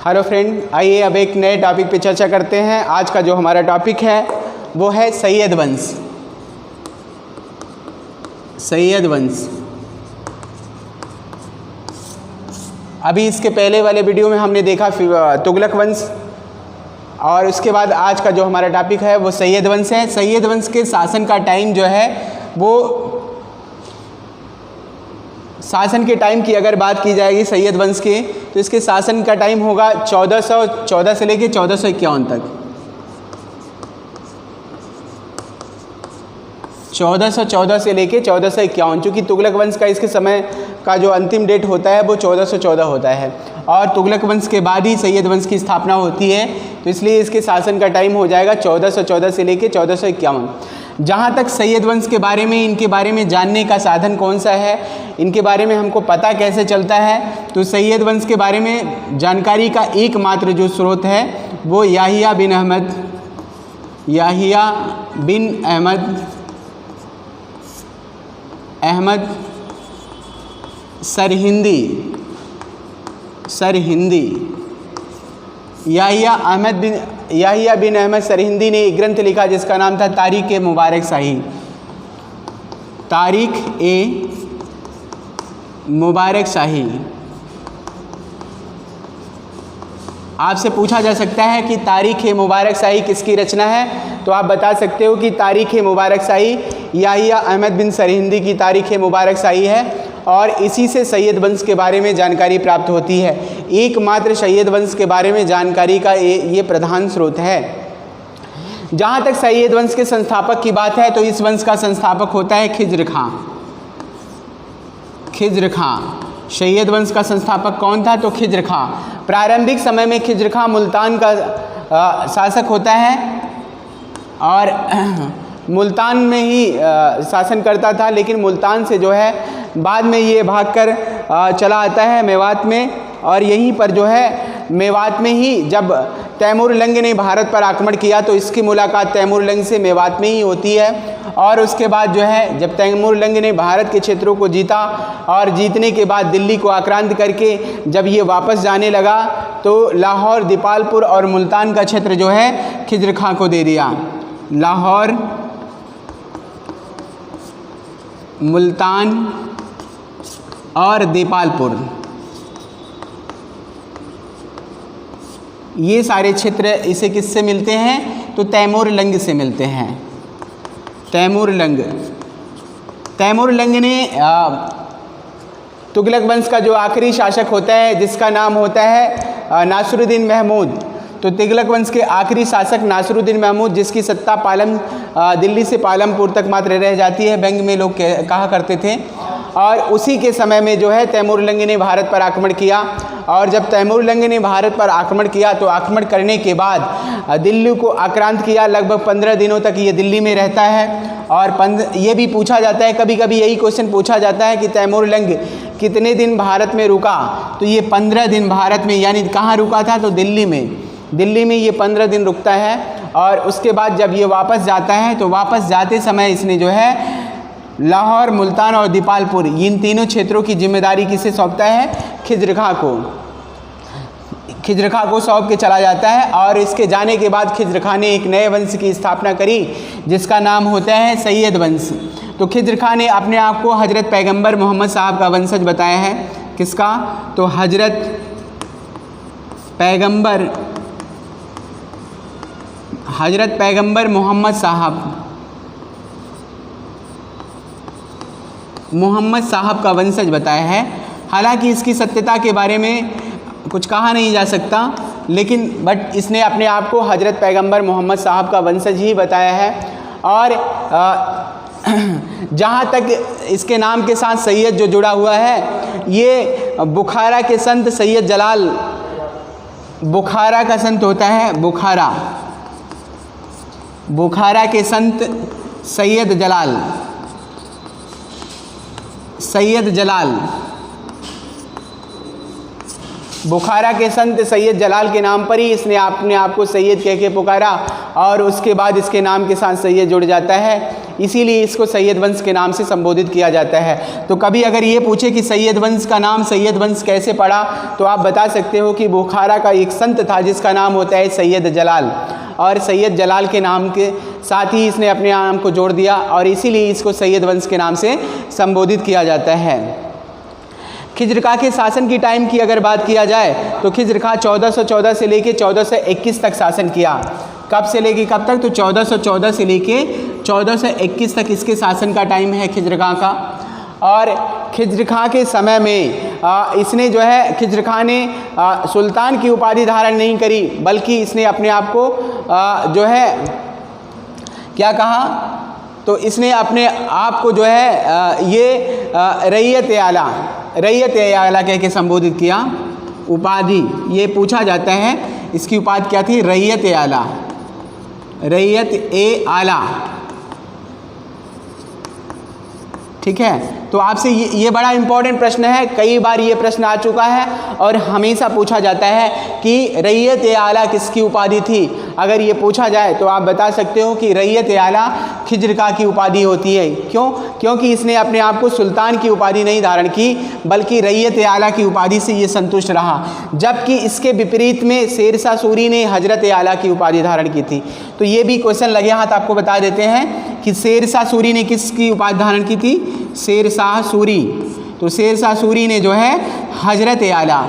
Hello friend, आइए अब एक नए टॉपिक पे चर्चा करते हैं। आज का जो हमारा टॉपिक है वो है सैयद वंश। सैयद वंश। अभी इसके पहले वाले वीडियो में हमने देखा तुगलक वंश, और उसके बाद आज का जो हमारा टॉपिक है वो सैयद वंश है। सैयद वंश के शासन का टाइम जो है वो शासन के टाइम की अगर बात की जाएगी सैयद वंश के, तो इसके शासन का टाइम होगा 1414 से लेके 1451 तक। 1414 से लेके 1451, चूँकि तुगलक वंश का इसके समय का जो अंतिम डेट होता है वो 1414 होता है, और तुगलक वंश के बाद ही सैयद वंश की स्थापना होती है, तो इसलिए इसके शासन का टाइम हो जाएगा 1414 से लेके 1451। जहाँ तक सैयद वंश के बारे में, इनके बारे में जानने का साधन कौन सा है, इनके बारे में हमको पता कैसे चलता है, तो सैयद वंश के बारे में जानकारी का एकमात्र जो स्रोत है वो याहिया बिन अहमद सरहिंदी याहिया बिन अहमद सरहिंदी ने एक ग्रंथ लिखा जिसका नाम था तारीख ए मुबारक शाही। आपसे पूछा जा सकता है कि तारीख ए मुबारक शाही किसकी रचना है, तो आप बता सकते हो कि तारीख ए मुबारक शाही याहिया अहमद बिन सरहिंदी की तारीख ए मुबारक शाही है, और इसी से सैयद वंश के बारे में जानकारी प्राप्त होती है। एकमात्र सैयद वंश के बारे में जानकारी का ये प्रधान स्रोत है। जहाँ तक सैयद वंश के संस्थापक की बात है, तो इस वंश का संस्थापक होता है खिज्र खां। सैयद वंश का संस्थापक कौन था, तो खिज्र खां। प्रारंभिक समय में खिज्र खां मुल्तान का शासक होता है, और मुल्तान में ही शासन करता था, लेकिन मुल्तान से जो है बाद में ये भागकर चला आता है मेवात में, और यहीं पर जो है मेवात में ही जब तैमूर लंग ने भारत पर आक्रमण किया तो इसकी मुलाकात तैमूर लंग से मेवात में ही होती है। और उसके बाद जो है जब तैमूर लंग ने भारत के क्षेत्रों को जीता, और जीतने के बाद दिल्ली को आक्रांत करके जब ये वापस जाने लगा, तो लाहौर, दीपालपुर और मुल्तान का क्षेत्र जो है खिज्र खां को दे दिया। लाहौर, मुल्तान और दीपालपुर, ये सारे क्षेत्र इसे किससे मिलते हैं, तो तैमूर लंग से मिलते हैं। तैमूर लंग ने तुगलक वंश का जो आखिरी शासक होता है जिसका नाम होता है नासिरुद्दीन महमूद, तो तुगलक वंश के आखिरी शासक नासिरुद्दीन महमूद, जिसकी सत्ता दिल्ली से पालमपुर तक मात्र रह जाती है, व्यंग में लोग कहा करते थे। और उसी के समय में जो है तैमूर लंग ने भारत पर आक्रमण किया, और जब तैमूर लंग ने भारत पर आक्रमण किया तो आक्रमण करने के बाद दिल्ली को आक्रांत किया। लगभग 15 दिनों तक ये दिल्ली में रहता है, और ये भी पूछा जाता है, कभी कभी यही क्वेश्चन पूछा जाता है कि तैमूर लंग कितने दिन भारत में रुका, तो ये 15 दिन भारत में, यानी कहाँ रुका था, तो दिल्ली में ये 15 दिन रुकता है। और उसके बाद जब ये वापस जाता है तो वापस जाते समय इसने जो है लाहौर, मुल्तान और दीपालपुर, इन तीनों क्षेत्रों की जिम्मेदारी किसे सौंपता है, खिज्र खां को सौंप के चला जाता है। और इसके जाने के बाद खिज्र खां ने एक नए वंश की स्थापना करी जिसका नाम होता है सैयद वंश। तो खिज्र खां ने अपने आप को हजरत पैगंबर मोहम्मद साहब का वंशज बताया है। किसका, तो हजरत पैगंबर मोहम्मद साहब का वंशज बताया है। हालांकि इसकी सत्यता के बारे में कुछ कहा नहीं जा सकता, लेकिन बट इसने अपने आप को हजरत पैगंबर मोहम्मद साहब का वंशज ही बताया है। और जहाँ तक इसके नाम के साथ सैयद जो जुड़ा हुआ है, ये बुखारा के संत सैयद जलाल, बुखारा का संत होता है बुखारा के संत सैयद जलाल बुखारा के संत सैयद जलाल के नाम पर ही इसने अपने आप को सैयद कह के पुकारा और उसके बाद इसके नाम के साथ सैयद जुड़ जाता है, इसीलिए इसको सैयद वंश के नाम से संबोधित किया जाता है। तो कभी अगर ये पूछे कि सैयद वंश का नाम सैयद वंश कैसे पड़ा, तो आप बता सकते हो कि बुखारा का एक संत था जिसका नाम होता है सैयद जलाल, और सैयद जलाल के नाम के साथ ही इसने अपने नाम को जोड़ दिया और इसीलिए इसको सैयद वंश के नाम से संबोधित किया जाता है। खिज्र खां के शासन की टाइम की अगर बात किया जाए तो खिज्र खां 1414 से लेके 1421 तक शासन किया। कब से लेके कब तक? तो 1414 से लेके 1421 तक इसके शासन का टाइम है खिज्र खां का। और खिज्र खां के समय में इसने जो है खिज्र खां ने सुल्तान की उपाधि धारण नहीं करी, बल्कि इसने अपने आप को जो है क्या कहा, तो इसने अपने आप को जो है ये रैयत आला कह के संबोधित किया। उपाधि ये पूछा जाता है, इसकी उपाधि क्या थी? रैयत आला। ठीक है, तो आपसे ये बड़ा इंपॉर्टेंट प्रश्न है, कई बार ये प्रश्न आ चुका है और हमेशा पूछा जाता है कि रैयत आला किसकी उपाधि थी। अगर ये पूछा जाए तो आप बता सकते हो कि रैयत आला खिज्र खां की उपाधि होती है। क्यों? क्योंकि इसने अपने आप को सुल्तान की उपाधि नहीं धारण की, बल्कि रैयत आला की उपाधि से ये संतुष्ट रहा। जबकि इसके विपरीत में शेरशाह सूरी ने हजरत आला की उपाधि धारण की थी। तो ये भी क्वेश्चन लगे हाथ आपको बता देते हैं कि शेरशाह सूरी ने किसकी उपाधि धारण की थी? शेरशाह सूरी। तो शेरशाह सूरी ने जो है हजरत आला।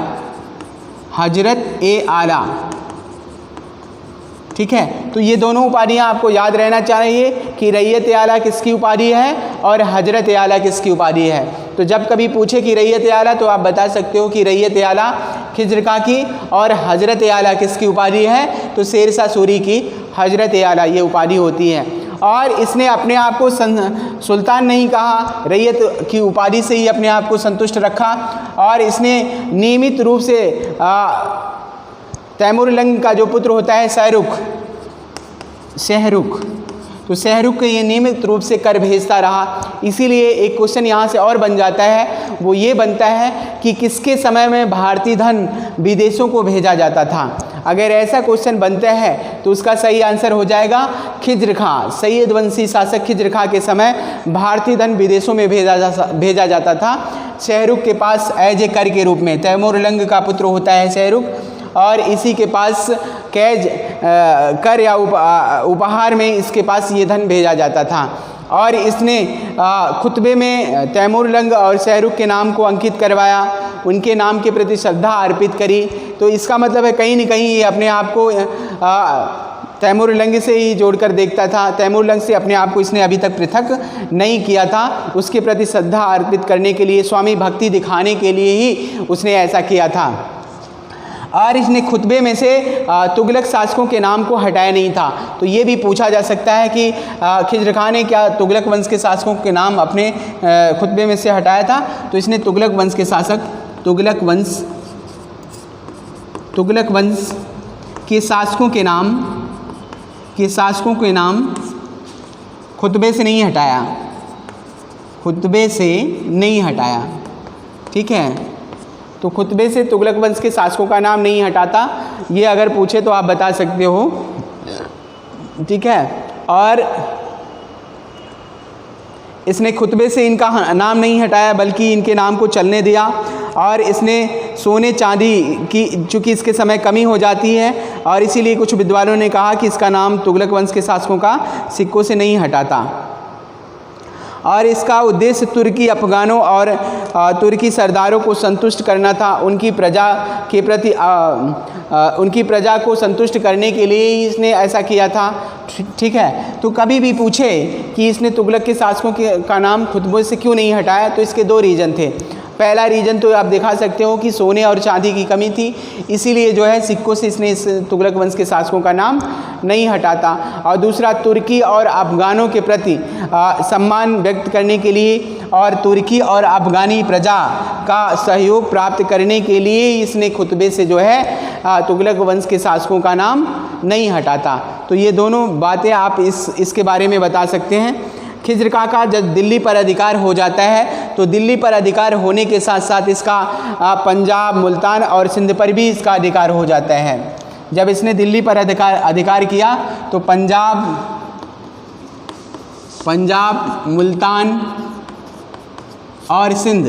ठीक है, तो ये दोनों उपाधियाँ आपको याद रहना चाहिए कि रैयत आला किसकी उपाधि है और हजरत आला किसकी उपाधि है। तो जब कभी पूछे कि रैयत आला, तो आप बता सकते हो कि रैयत आला खिज्र खां की और हजरत आला किसकी उपाधि है? तो शेरशाह सूरी की हजरत आला ये उपाधि होती है। और इसने अपने आप को सुल्तान नहीं कहा, रैयत की उपाधि से ही अपने आप को संतुष्ट रखा। और इसने नियमित रूप से तैमूरलंग का जो पुत्र होता है शहरुख, तो शहरुख के ये नियमित रूप से कर भेजता रहा। इसीलिए एक क्वेश्चन यहाँ से और बन जाता है, वो ये बनता है कि किसके समय में भारतीय धन विदेशों को भेजा जाता था। अगर ऐसा क्वेश्चन बनता है तो उसका सही आंसर हो जाएगा खिज्र खां। सैयद वंशी शासक खिज्र खां के समय भारतीय धन विदेशों में भेजा जाता था शहरुख के पास एज ए कर के रूप में। तैमूरलंग का पुत्र होता है शहरुख और इसी के पास कैज कर या उपहार में इसके पास ये धन भेजा जाता था। और इसने खुतबे में तैमूरलंग और शहरुख के नाम को अंकित करवाया, उनके नाम के प्रति श्रद्धा अर्पित करी। तो इसका मतलब है कहीं न कहीं ये अपने आप को तैमूरलंग से ही जोड़कर देखता था। तैमूरलंग से अपने आप को इसने अभी तक पृथक नहीं किया था। उसके प्रति श्रद्धा अर्पित करने के लिए, स्वामी भक्ति दिखाने के लिए ही उसने ऐसा किया था। और इसने खुतबे में से तुगलक शासकों के नाम को हटाया नहीं था। तो ये भी पूछा जा सकता है कि खिज्र खां ने क्या तुगलक वंश के शासकों के नाम अपने खुतबे में से हटाया था? तो इसने तुगलक वंश के शासक तुगलक वंश के शासकों के नाम खुतबे से नहीं हटाया। ठीक है, तो खुतबे से तुगलक वंश के शासकों का नाम नहीं हटाता। ये अगर पूछे तो आप बता सकते हो। ठीक है, और इसने खुतबे से इनका नाम नहीं हटाया बल्कि इनके नाम को चलने दिया। और इसने सोने चांदी की चूँकि इसके समय कमी हो जाती है और इसीलिए कुछ विद्वानों ने कहा कि इसका नाम तुगलक वंश के शासकों का सिक्कों से नहीं हटाता। और इसका उद्देश्य तुर्की अफगानों और तुर्की सरदारों को संतुष्ट करना था। उनकी प्रजा के प्रति उनकी प्रजा को संतुष्ट करने के लिए ही इसने ऐसा किया था। ठीक है, तो कभी भी पूछे कि इसने तुगलक के शासकों का नाम खुतबे से क्यों नहीं हटाया, तो इसके दो रीज़न थे। पहला रीज़न तो आप दिखा सकते हो कि सोने और चांदी की कमी थी, इसीलिए जो है सिक्कों से इसने इस तुगलक वंश के शासकों का नाम नहीं हटाता। और दूसरा तुर्की और अफगानों के प्रति सम्मान व्यक्त करने के लिए और तुर्की और अफगानी प्रजा का सहयोग प्राप्त करने के लिए इसने खुतबे से जो है तुगलक वंश के शासकों का नाम नहीं हटाता। तो ये दोनों बातें आप इसके बारे में बता सकते हैं। खिज्र खां का जब दिल्ली पर अधिकार हो जाता है तो दिल्ली पर अधिकार होने के साथ साथ इसका पंजाब, मुल्तान और सिंध पर भी इसका अधिकार हो जाता है। जब इसने दिल्ली पर अधिकार किया तो पंजाब, मुल्तान और सिंध,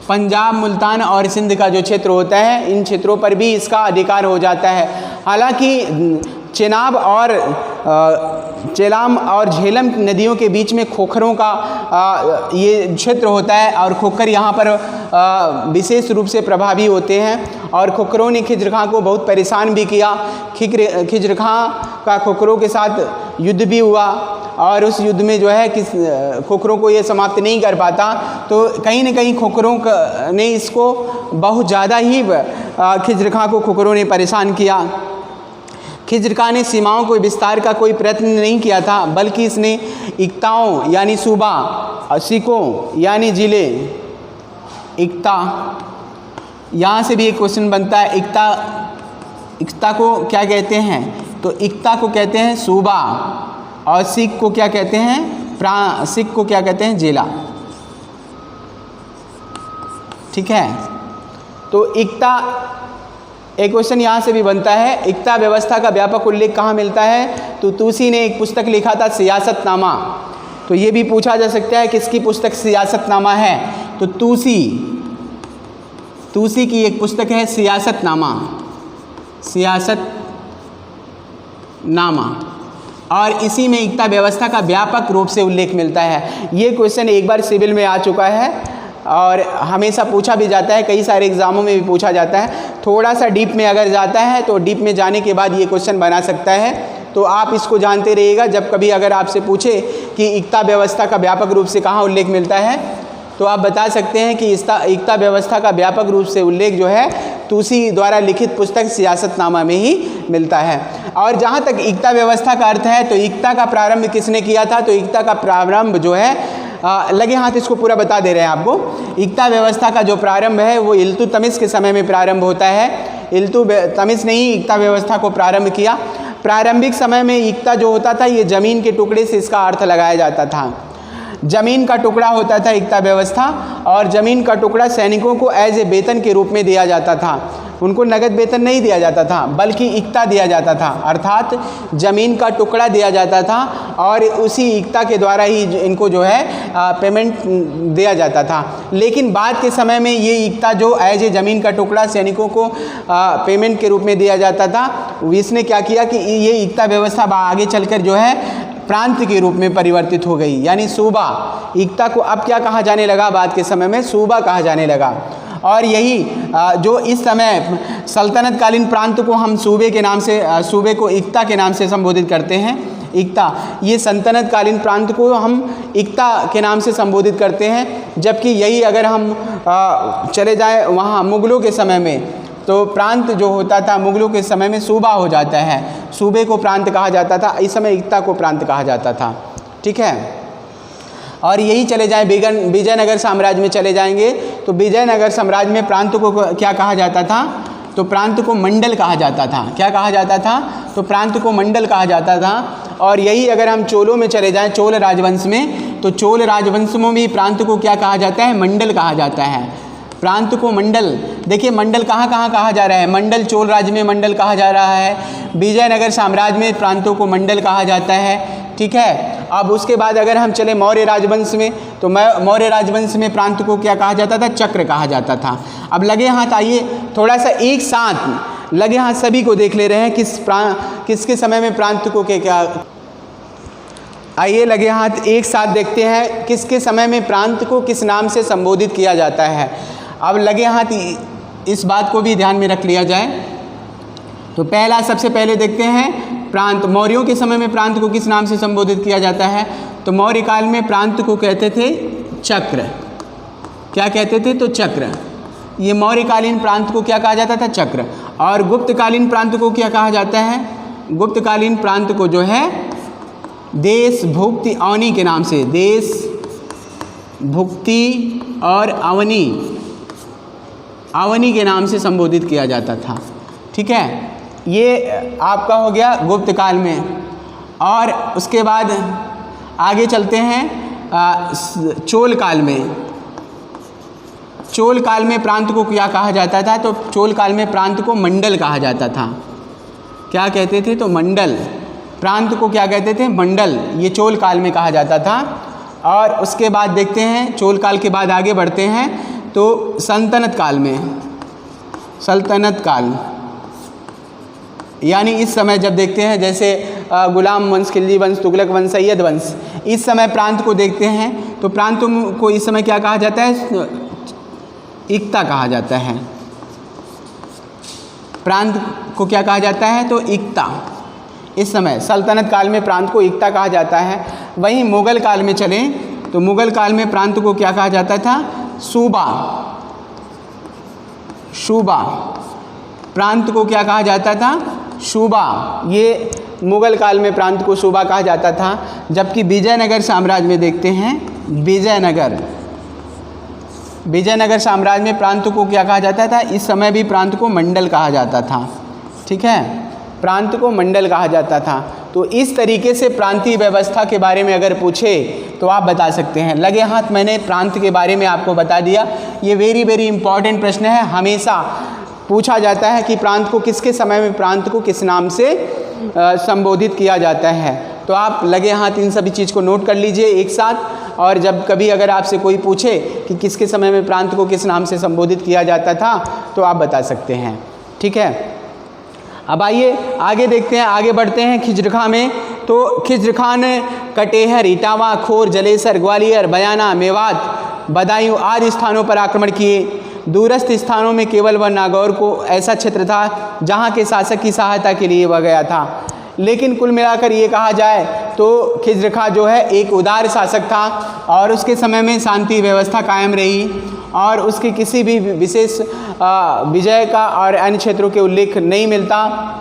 पंजाब, मुल्तान और सिंध का जो क्षेत्र होता है, इन क्षेत्रों पर भी इसका अधिकार हो जाता है। हालांकि चेलाम और झेलम नदियों के बीच में खोखरों का ये क्षेत्र होता है और खोखर यहाँ पर विशेष रूप से प्रभावी होते हैं और खोखरों ने खिज्र खां को बहुत परेशान भी किया। खिज्र खां का खोखरों के साथ युद्ध भी हुआ और उस युद्ध में जो है खोखरों को ये समाप्त नहीं कर पाता, तो कहीं न कहीं खोखरों ने इसको बहुत ज़्यादा ही खिज्र खां को खोखरों ने परेशान किया। खिज्र खां ने सीमाओं को विस्तार का कोई प्रयत्न नहीं किया था, बल्कि इसने इक्ताओं यानी सूबा, सिकों यानी जिले, इक्ता, यहाँ से भी एक क्वेश्चन बनता है, इक्ता को क्या कहते हैं? तो इक्ता को कहते हैं सूबा और सिख को क्या कहते हैं? सिख को क्या कहते हैं? जिला। ठीक है, तो इक्ता, एक क्वेश्चन यहाँ से भी बनता है, इक्ता व्यवस्था का व्यापक उल्लेख कहाँ मिलता है? तो तूसी ने एक पुस्तक लिखा था सियासतनामा, तो ये भी पूछा जा सकता है किसकी पुस्तक सियासतनामा है? तो तूसी की एक पुस्तक है सियासतनामा, और इसी में इक्ता व्यवस्था का व्यापक रूप से उल्लेख मिलता है। ये क्वेश्चन एक बार सिविल में आ चुका है और हमेशा पूछा भी जाता है, कई सारे एग्ज़ामों में भी पूछा जाता है। थोड़ा सा डीप में अगर जाता है तो डीप में जाने के बाद ये क्वेश्चन बना सकता है, तो आप इसको जानते रहिएगा। जब कभी अगर आपसे पूछे कि इक्ता व्यवस्था का व्यापक रूप से कहाँ उल्लेख मिलता है, तो आप बता सकते हैं कि इक्ता व्यवस्था का व्यापक रूप से उल्लेख जो है तूसी द्वारा लिखित पुस्तक सियासतनामा में ही मिलता है। और जहाँ तक इक्ता व्यवस्था का अर्थ है, तो इक्ता का प्रारंभ किसने किया था? तो इक्ता का प्रारंभ जो है लगे हाथ इसको पूरा बता दे रहे हैं आपको। इक्ता व्यवस्था का जो प्रारंभ है वो इल्तुतमिश के समय में प्रारंभ होता है। इल्तुतमिश ने ही इक्ता व्यवस्था को प्रारंभ किया। प्रारंभिक समय में इक्ता जो होता था, ये ज़मीन के टुकड़े से इसका अर्थ लगाया जाता था। ज़मीन का टुकड़ा होता था इक्ता व्यवस्था, और ज़मीन का टुकड़ा सैनिकों को एज ए वेतन के रूप में दिया जाता था। उनको नगद वेतन नहीं दिया जाता था, बल्कि इक्ता दिया जाता था, अर्थात ज़मीन का टुकड़ा दिया जाता था और उसी इक्ता के द्वारा ही इनको जो है पेमेंट दिया जाता था। लेकिन बाद के समय में ये इक्ता जो एज ए ज़मीन का टुकड़ा सैनिकों को पेमेंट के रूप में दिया जाता था, इसने क्या किया कि ये इक्ता व्यवस्था आगे चलकर जो है प्रांत के रूप में परिवर्तित हो गई, यानी सूबा। इक्ता को अब क्या कहा जाने लगा? बाद के समय में सूबा कहा जाने लगा। और यही जो इस समय सल्तनत कालीन प्रांत को हम सूबे के नाम से, सूबे को इक्ता के नाम से संबोधित करते हैं। इक्ता, ये सल्तनत कालीन प्रांत को हम इक्ता के नाम से संबोधित करते हैं। जबकि यही अगर हम चले जाएं वहाँ मुग़लों के समय में, तो प्रांत जो होता था मुग़लों के समय में सूबा हो जाता है। सूबे को प्रांत कहा जाता था, इस समय इक्ता को प्रांत कहा जाता था। ठीक है, और यही चले जाएं विजयनगर साम्राज्य में चले जाएंगे, तो विजयनगर साम्राज्य में प्रांत को क्या कहा जाता था? तो प्रांत को मंडल कहा जाता था। क्या कहा जाता था? तो प्रांत को मंडल कहा जाता था। और यही अगर हम चोलों में चले जाएं, चोल राजवंश में, तो चोल राजवंश में भी प्रांत को क्या कहा जाता है? मंडल कहा जाता है। प्रांत को मंडल, देखिए मंडल कहाँ कहाँ कहा जा रहा है? मंडल चोल राज्य में मंडल कहा जा रहा है, विजयनगर साम्राज्य में प्रांतों को मंडल कहा जाता है। ठीक है, अब उसके बाद अगर हम चले मौर्य राजवंश में, तो मौर्य राजवंश में प्रांत को क्या कहा जाता था? चक्र कहा जाता था। अब लगे हाथ आइए थोड़ा सा एक साथ लगे हाथ सभी को देख ले रहे हैं किसके समय में प्रांत को क्या। आइए लगे हाथ एक साथ देखते हैं किसके समय में प्रांत को किस नाम से संबोधित किया जाता है। अब लगे हाथ इस बात को भी ध्यान में रख लिया जाए। तो पहला सबसे पहले देखते हैं प्रांत। मौर्यों के समय में प्रांत को किस नाम से संबोधित किया जाता है? तो मौर्य काल में प्रांत को कहते थे चक्र। क्या कहते थे? तो चक्र। ये मौर्यकालीन प्रांत को क्या कहा जाता था? चक्र। और गुप्तकालीन प्रांत को क्या कहा जाता है? गुप्तकालीन प्रांत को जो है देश भुक्ति अवनी के नाम से, देश भुक्ति और अवनी के नाम से संबोधित किया जाता था। ठीक है, ये आपका हो गया गुप्त काल में। और उसके बाद आगे चलते हैं चोल काल में। चोल काल में प्रांत को क्या कहा जाता था? तो चोल काल में प्रांत को मंडल कहा जाता था। क्या कहते थे? तो मंडल। प्रांत को क्या कहते थे? मंडल। ये चोल काल में कहा जाता था। और उसके बाद देखते हैं, चोल काल के बाद आगे बढ़ते हैं तो सल्तनत काल में। सल्तनत काल यानी इस समय जब देखते हैं जैसे गुलाम वंश, खिलजी वंश, तुगलक वंश, सैयद वंश, इस समय प्रांत को देखते हैं तो प्रांतों को इस समय क्या कहा जाता है? इक्ता कहा जाता है। प्रांत को क्या कहा जाता है? तो इक्ता। इस समय सल्तनत काल में प्रांत को इक्ता कहा जाता है। वहीं मुग़ल काल में चलें तो मुग़ल काल में प्रांत को क्या कहा जाता था? सूबा। सूबा। प्रांत को क्या कहा जाता था? सूबा। ये मुग़ल काल में प्रांत को सूबा कहा जाता था। जबकि विजयनगर साम्राज्य में देखते हैं, विजयनगर साम्राज्य में प्रांत को क्या कहा जाता था? इस समय भी प्रांत को मंडल कहा जाता था। ठीक है, प्रांत को मंडल कहा जाता था। तो इस तरीके से प्रांतीय व्यवस्था के बारे में अगर पूछे तो आप बता सकते हैं। लगे हाथ मैंने प्रांत के बारे में आपको बता दिया। ये वेरी वेरी इंपॉर्टेंट प्रश्न है। हमेशा पूछा जाता है कि प्रांत को किसके समय में प्रांत को किस नाम से संबोधित किया जाता है। तो आप लगे हाथ इन सभी चीज़ को नोट कर लीजिए एक साथ। और जब कभी अगर आपसे कोई पूछे कि किसके समय में प्रांत को किस नाम से संबोधित किया जाता था तो आप बता सकते हैं। ठीक है, अब आइए आगे देखते हैं, आगे बढ़ते हैं खिज्र खां में। तो खिज्र खां ने कटेहर, इटावा, खोर, जलेसर, ग्वालियर, बयाना, मेवात, बदायूं आदि स्थानों पर आक्रमण किए। दूरस्थ स्थानों में केवल वह नागौर को ऐसा क्षेत्र था जहां के शासक की सहायता के लिए वह गया था। लेकिन कुल मिलाकर ये कहा जाए तो खिज्र खां जो है एक उदार शासक था और उसके समय में शांति व्यवस्था कायम रही और उसके किसी भी विशेष विजय का और अन्य क्षेत्रों के उल्लेख नहीं मिलता।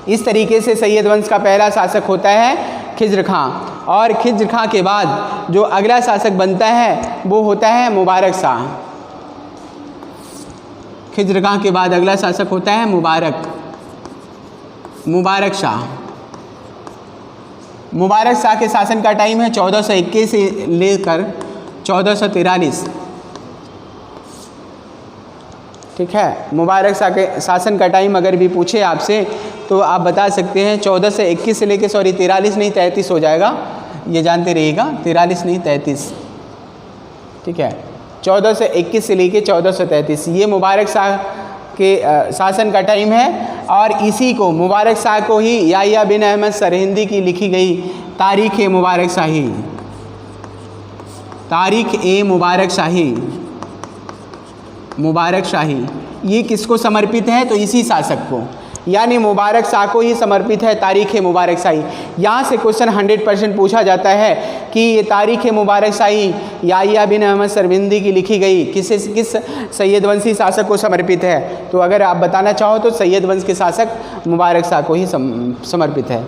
इस तरीके से सैयद वंश का पहला शासक होता है खिज्र खां। और खिज्र खां के बाद जो अगला शासक बनता है वो होता है मुबारक शाह। खिज्र खां के बाद अगला शासक होता है मुबारक शाह। मुबारक शाह के शासन का टाइम है 1421 से लेकर 1443। ठीक है, मुबारक शाह के शासन का टाइम अगर भी पूछे आपसे तो आप बता सकते हैं 1421 से लेकर 43 नहीं 33 हो जाएगा, ये जानते रहिएगा। 43 नहीं 33। ठीक है, 1421 से लेकर 1433 ये मुबारक शाह के शासन का टाइम है। और इसी को मुबारक शाह को ही याह्या बिन अहमद सरहिंदी की लिखी गई तारीख़ ए मुबारक शाही, तारीख़ ए मुबारक शाही ये किसको समर्पित है? तो इसी शासक को, यानी मुबारक शाह को ही समर्पित है तारीख़ ए मुबारक शाही। यहाँ से क्वेश्चन 100% पूछा जाता है कि ये तारीख़ ए मुबारक शाही याह्या बिन अहमद सरहिंदी की लिखी गई किस सैयद वंशी शासक को समर्पित है? तो अगर आप बताना चाहो तो सैयद वंश के शासक मुबारक शाह को ही समर्पित है।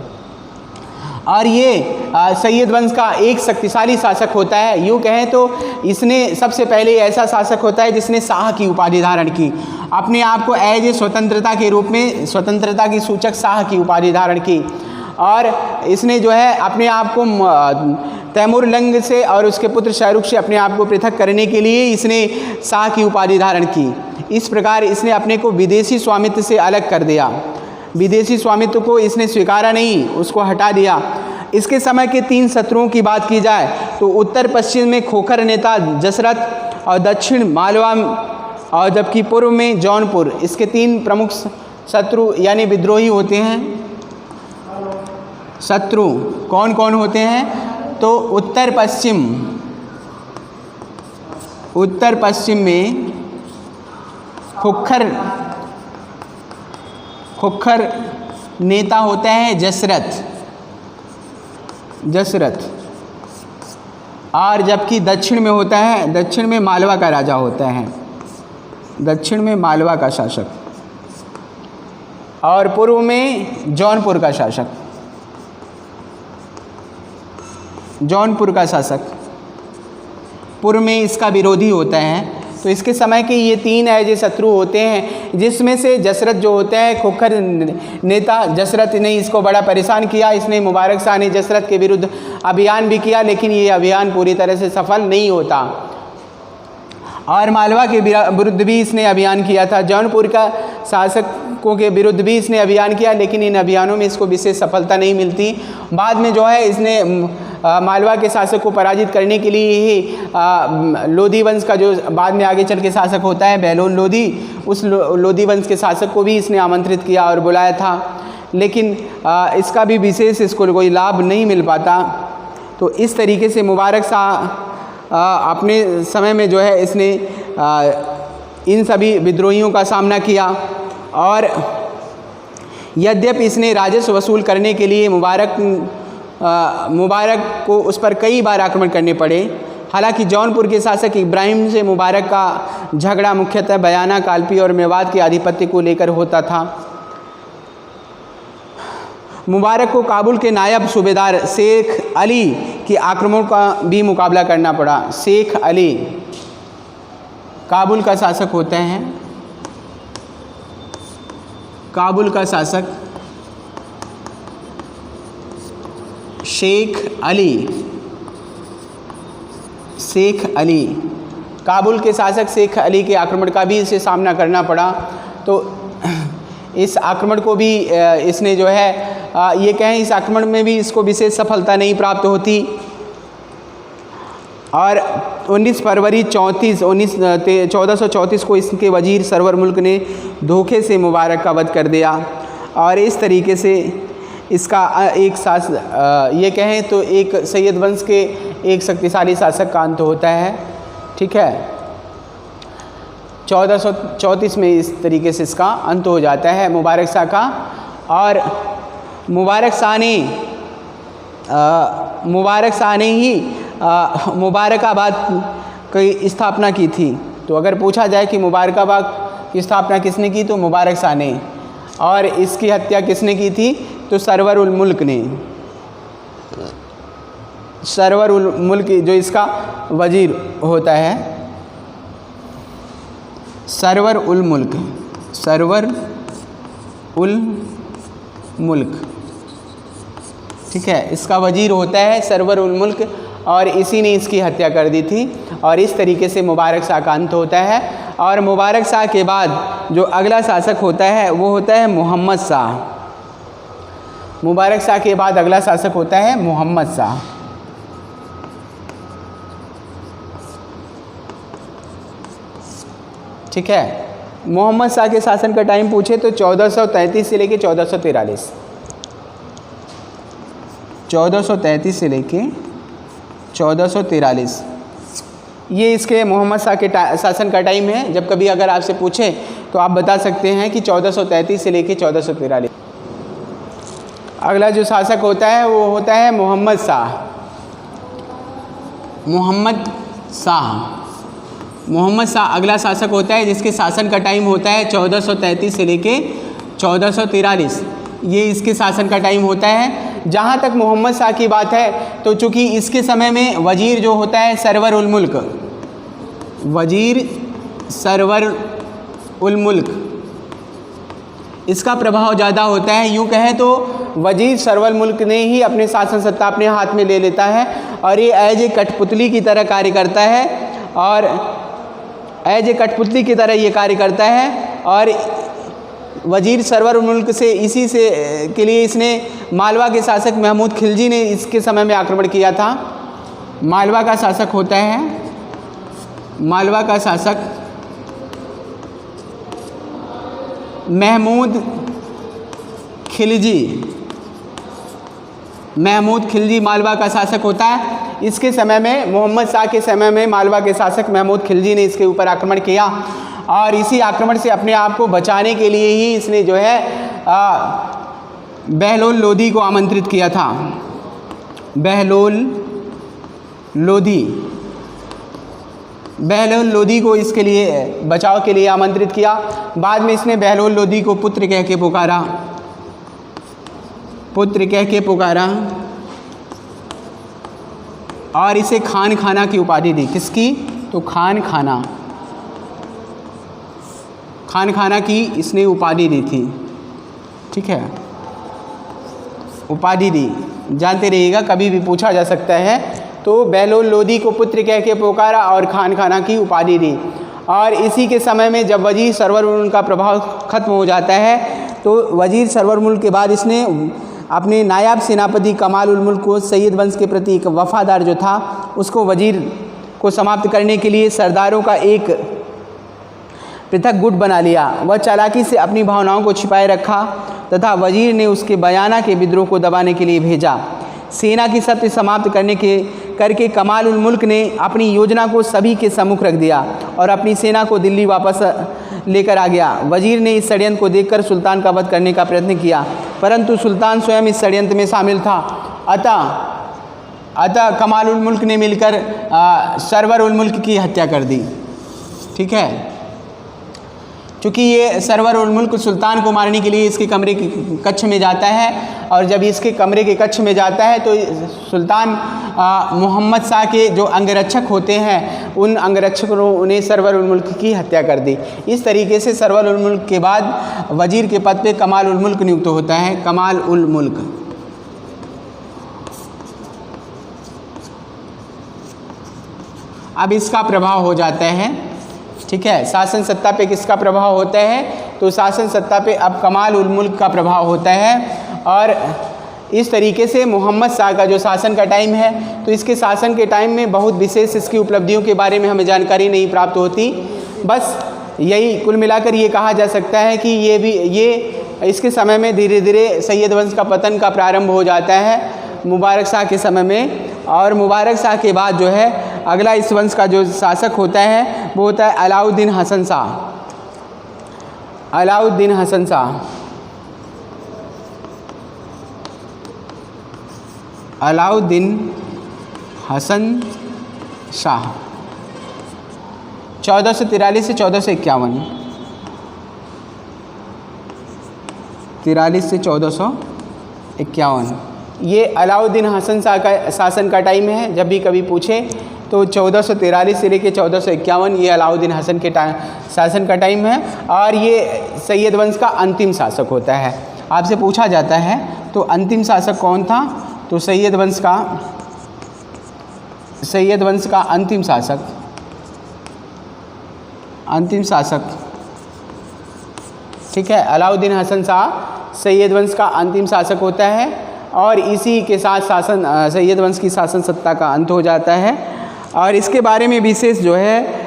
और ये सैयद वंश का एक शक्तिशाली शासक होता है। यूँ कहें तो इसने सबसे पहले ऐसा शासक होता है जिसने शाह की उपाधि धारण की, अपने आप को एज ए स्वतंत्रता के रूप में, स्वतंत्रता की सूचक शाह की उपाधि धारण की। और इसने जो है अपने आप को तैमूरलंग से और उसके पुत्र शाहरुख से अपने आप को पृथक करने के लिए इसने शाह की उपाधि धारण की। इस प्रकार इसने अपने को विदेशी स्वामित्व से अलग कर दिया। विदेशी स्वामित्व को इसने स्वीकारा नहीं, उसको हटा दिया। इसके समय के 3 शत्रुओं की बात की जाए तो उत्तर पश्चिम में खोखर नेता जसरथ और दक्षिण मालवा और जबकि पूर्व में जौनपुर, इसके 3 प्रमुख शत्रु यानी विद्रोही होते हैं। शत्रु कौन कौन होते हैं? तो उत्तर पश्चिम में खोखर नेता होता है जसरथ। और जबकि दक्षिण में होता है, दक्षिण में मालवा का राजा होता है, दक्षिण में मालवा का शासक। और पूर्व में जौनपुर का शासक, जौनपुर का शासक। पूर्व में इसका विरोधी होता है। तो इसके समय के ये 3 ऐसे शत्रु होते हैं, जिसमें से जसरत जो होते हैं खोखर नेता, जसरत ने इसको बड़ा परेशान किया। इसने मुबारक शाह ने जसरत के विरुद्ध अभियान भी किया, लेकिन ये अभियान पूरी तरह से सफल नहीं होता। और मालवा के विरुद्ध भी इसने अभियान किया था। जौनपुर का शासकों के विरुद्ध भी इसने अभियान किया, लेकिन इन अभियानों में इसको विशेष सफलता नहीं मिलती। बाद में जो है इसने मालवा के शासक को पराजित करने के लिए ही लोधी वंश का जो बाद में आगे चल के शासक होता है बहलोल लोधी, उस लोधी वंश के शासक को भी इसने आमंत्रित किया और बुलाया था, लेकिन इसका भी विशेष इसको कोई लाभ नहीं मिल पाता। तो इस तरीके से मुबारक शाह अपने समय में जो है इसने इन सभी विद्रोहियों का सामना किया। और यद्यपि इसने राजस्व वसूल करने के लिए मुबारक को उस पर कई बार आक्रमण करने पड़े। हालांकि जौनपुर के शासक इब्राहिम से मुबारक का झगड़ा मुख्यतः बयाना, कालपी और मेवात के आधिपत्य को लेकर होता था। मुबारक को काबुल के नायब सूबेदार शेख अली के आक्रमण का भी मुकाबला करना पड़ा। शेख अली काबुल का शासक होते हैं, काबुल का शासक शेख अली, काबुल के शासक शेख अली के आक्रमण का भी इसे सामना करना पड़ा। तो इस आक्रमण को भी इसने जो है ये कहें इस आक्रमण में भी इसको विशेष सफलता नहीं प्राप्त होती। और 19 फरवरी 1434 को इसके वजीर सरवर मुल्क ने धोखे से मुबारक का वध कर दिया। और इस तरीके से इसका एक ये कहें तो एक सैयद वंश के एक शक्तिशाली शासक का अंत होता है। ठीक है, 1434 में इस तरीके से इसका अंत हो जाता है मुबारक शाह का। और मुबारक शाह ने ही मुबारकाबाद की स्थापना की थी। तो अगर पूछा जाए कि मुबारकाबाद की स्थापना किसने की, तो मुबारक शाह ने। और इसकी हत्या किसने की थी, तो सरवर उल मुल्क ने। सरवर उल मुल्क जो इसका वजीर होता है, सरवर उल मुल्क, ठीक है, इसका वजीर होता है सरवर उल मुल्क, और इसी ने इसकी हत्या कर दी थी। और इस तरीके से मुबारक शाह का अंत होता है। और मुबारक शाह के बाद जो अगला शासक होता है वो होता है मोहम्मद शाह। मुबारक शाह के बाद अगला शासक होता है मोहम्मद शाह। ठीक है, मोहम्मद शाह के शासन का टाइम पूछे तो 1433 से लेके 1443, 1433 से लेके 1443 ये इसके मोहम्मद शाह के शासन का टाइम है। जब कभी अगर आपसे पूछे तो आप बता सकते हैं कि 1433 से लेके 1443। अगला जो शासक होता है वो होता है मोहम्मद शाह। मोहम्मद शाह अगला शासक होता है जिसके शासन का टाइम होता है 1433 से लेके 1443। ये इसके शासन का टाइम होता है। जहाँ तक मोहम्मद शाह की बात है तो चूँकि इसके समय में वजीर जो होता है सरवर उल मुल्क, वजीर सरवर उल मुल्क, इसका प्रभाव ज़्यादा होता है। यूँ कहें तो वजीर सरवर मुल्क ने ही अपने शासन सत्ता अपने हाथ में ले लेता है और ये एज ए कठपुतली की तरह कार्य करता है, और एज ए कठपुतली की तरह ये कार्य करता है। और वजीर सरवर मुल्क से इसी से के लिए इसने मालवा के शासक महमूद खिलजी ने इसके समय में आक्रमण किया था। मालवा का शासक होता है, मालवा का शासक महमूद खिलजी मालवा का शासक होता है। इसके समय में मोहम्मद शाह के समय में मालवा के शासक महमूद खिलजी ने इसके ऊपर आक्रमण किया, और इसी आक्रमण से अपने आप को बचाने के लिए ही इसने जो है बहलोल लोधी को आमंत्रित किया था। बहलोल लोधी को इसके लिए बचाव के लिए आमंत्रित किया। बाद में इसने बहलोल लोधी को पुत्र कह के पुकारा और इसे खान खाना की उपाधि दी। किसकी? तो खान खाना। खाना की इसने उपाधि दी थी, ठीक है, उपाधि दी, जानते रहिएगा, कभी भी पूछा जा सकता है। तो बहलोल लोदी को पुत्र कह के पुकारा और खाना की उपाधि दी। और इसी के समय में जब वजीर सरवर मुल्क का प्रभाव ख़त्म हो जाता है तो वजीर सरवर मुल्क के बाद इसने अपने नायब सेनापति कमाल उल मुल्क को सैयद वंश के प्रति एक वफादार जो था उसको वजीर को समाप्त करने के लिए सरदारों का एक पृथक गुट बना लिया। वह चालाकी से अपनी भावनाओं को छिपाए रखा तथा वजीर ने उसके बयाना के विद्रोह को दबाने के लिए भेजा। सेना की सत्य समाप्त करके कमाल उल मुल्क ने अपनी योजना को सभी के सम्मुख रख दिया और अपनी सेना को दिल्ली वापस लेकर आ गया। वजीर ने इस षड्यंत्र को देखकर सुल्तान का वध करने का प्रयत्न किया, परंतु सुल्तान स्वयं इस षड्यंत्र में शामिल था। अतः कमाल उल मुल्क ने मिलकर सरवर उल मुल्क की हत्या कर दी, ठीक है। चूँकि ये सरवर उल मुल्क सुल्तान को मारने के लिए इसके कमरे के कक्ष में जाता है और जब इसके कमरे के कक्ष में जाता है तो सुल्तान मोहम्मद शाह के जो अंगरक्षक होते हैं उन अंगरक्षकों ने सरवर उल मुल्क की हत्या कर दी। इस तरीके से सरवर उल मुल्क के बाद वजीर के पद पे कमाल उल मुल्क नियुक्त होता है, कमाल उल मुल्क। अब इसका प्रभाव हो जाता है, ठीक है, शासन सत्ता पे किसका प्रभाव होता है, तो शासन सत्ता पे अब कमाल उल मुल्क का प्रभाव होता है। और इस तरीके से मोहम्मद शाह का जो शासन का टाइम है तो इसके शासन के टाइम में बहुत विशेष इसकी उपलब्धियों के बारे में हमें जानकारी नहीं प्राप्त होती। बस यही कुल मिलाकर ये कहा जा सकता है कि ये इसके समय में धीरे धीरे सैयद वंश का पतन का प्रारंभ हो जाता है मुबारक शाह के समय में। और मुबारक शाह के बाद जो है अगला इस वंश का जो शासक होता है वो होता है अलाउद्दीन हसन शाह। अलाउद्दीन हसन शाह, अलाउद्दीन हसन शाह 1443 से 1451, 43 से 1451, ये अलाउद्दीन हसन शाह का शासन का टाइम है। जब भी कभी पूछे तो 1443 से लेकर 1451 ये अलाउद्दीन हसन के शासन का टाइम है और ये सैयद वंश का अंतिम शासक होता है। आपसे पूछा जाता है तो अंतिम शासक कौन था, तो सैयद वंश का अंतिम शासक, ठीक है, अलाउद्दीन हसन शाह सैयद वंश का अंतिम शासक होता है और इसी के साथ सैयद वंश की शासन सत्ता का अंत हो जाता है। और इसके बारे में विशेष जो है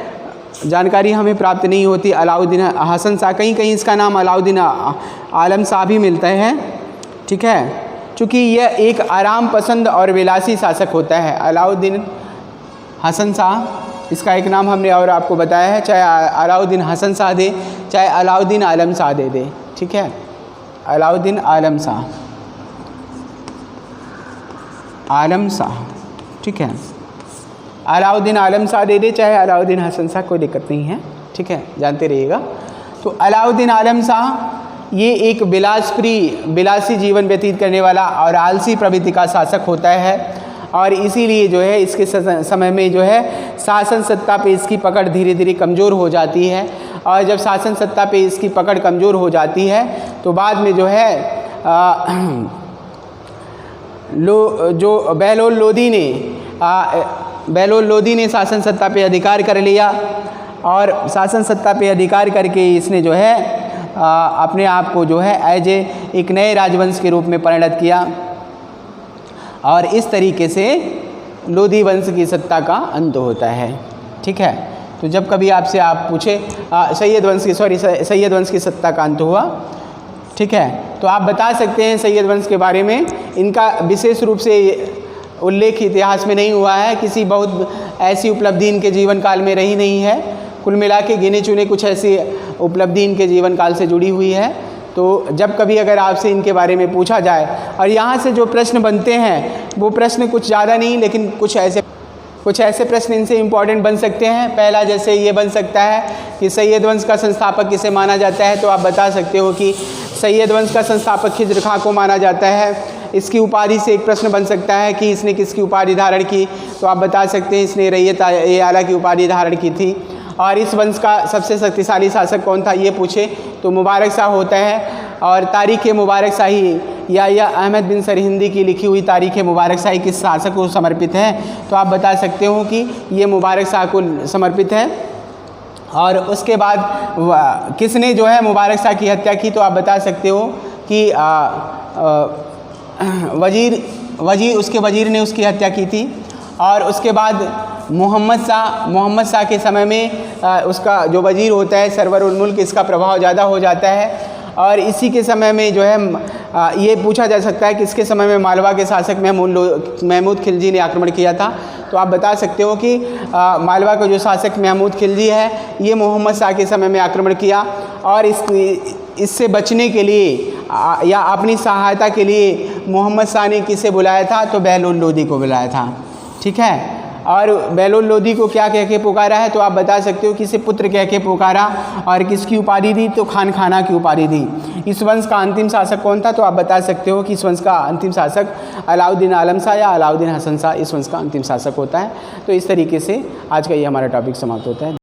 जानकारी हमें प्राप्त नहीं होती। अलाउद्दीन हसन शाह, कहीं कहीं इसका नाम अलाउद्दीन आलम शाह भी मिलता है, ठीक है, चूँकि यह एक आराम पसंद और विलासी शासक होता है। अलाउद्दीन हसन शाह, इसका एक नाम हमने और आपको बताया है, चाहे अलाउद्दीन हसन शाह दे चाहे अलाउद्दीन आलम शाह दे, ठीक है, अलाउद्दीन आलम शाह, ठीक है, अलाउद्दीन आलम शाह दे चाहे अलाउद्दीन हसन शाह, कोई दिक्कत नहीं है, ठीक है, जानते रहिएगा। तो अलाउद्दीन आलम शाह ये एक विलासी जीवन व्यतीत करने वाला और आलसी प्रवृत्ति का शासक होता है और इसीलिए जो है इसके समय में जो है शासन सत्ता पे इसकी पकड़ धीरे धीरे कमज़ोर हो जाती है। और जब शासन सत्ता पे इसकी पकड़ कमज़ोर हो जाती है तो बाद में जो है जो बहलोल लोदी ने शासन सत्ता पे अधिकार कर लिया और शासन सत्ता पे अधिकार करके इसने जो है अपने आप को जो है एज एक नए राजवंश के रूप में परिणत किया और इस तरीके से लोधी वंश की सत्ता का अंत होता है, ठीक है। तो जब कभी आपसे आप पूछे सैयद वंश की सत्ता का अंत हुआ, ठीक है, तो आप बता सकते हैं सैयद वंश के बारे में इनका विशेष रूप से उल्लेख इतिहास में नहीं हुआ है, किसी बहुत ऐसी उपलब्धि इनके जीवन काल में रही नहीं है। कुल मिला के गिने चुने कुछ ऐसी उपलब्धि इनके जीवन काल से जुड़ी हुई है। तो जब कभी अगर आपसे इनके बारे में पूछा जाए और यहाँ से जो प्रश्न बनते हैं वो प्रश्न कुछ ज़्यादा नहीं लेकिन कुछ ऐसे प्रश्न इनसे इम्पॉर्टेंट बन सकते हैं। पहला जैसे ये बन सकता है कि सैयद वंश का संस्थापक किसे माना जाता है, तो आप बता सकते हो कि सैयद वंश का संस्थापक खिज्र खां को माना जाता है। इसकी उपाधि से एक प्रश्न बन सकता है कि इसने किसकी उपाधि धारण की, तो आप बता सकते हैं इसने रैयत ए आला की उपाधि धारण की थी। और इस वंश का सबसे शक्तिशाली शासक कौन था ये पूछे तो मुबारक शाह होता है। और तारीख़ मुबारक शाही या अहमद बिन सरहिंदी की लिखी हुई तारीख़ मुबारक शाही किस शासक को समर्पित है, तो आप बता सकते हो कि ये मुबारक शाह को समर्पित है। और उसके बाद किसने जो है मुबारक शाह की हत्या की, तो आप बता सकते हो कि उसके वज़ीर ने उसकी हत्या की थी। और उसके बाद मोहम्मद शाह के समय में उसका जो वज़ीर होता है सरवर उल मुल्क, इसका प्रभाव ज़्यादा हो जाता है। और इसी के समय में जो है ये पूछा जा सकता है कि इसके समय में मालवा के शासक महमूद खिलजी ने आक्रमण किया था, तो आप बता सकते हो कि मालवा का जो शासक महमूद खिलजी है ये मोहम्मद शाह के समय में आक्रमण किया। और इससे बचने के लिए या अपनी सहायता के लिए मोहम्मद शाह ने किसे बुलाया था, तो बहलोल लोदी को बुलाया था। ठीक है, और बहलोल लोदी को क्या कह के पुकारा है, तो आप बता सकते हो किसे पुत्र कह के पुकारा और किसकी उपाधि दी, तो खाना की उपाधि दी। इस वंश का अंतिम शासक कौन था, तो आप बता सकते हो कि इस वंश का अंतिम शासक अलाउद्दीन आलम शाह या अलाउद्दीन हसन शाह इस वंश का अंतिम शासक होता है। तो इस तरीके से आज का ये हमारा टॉपिक समाप्त होता है।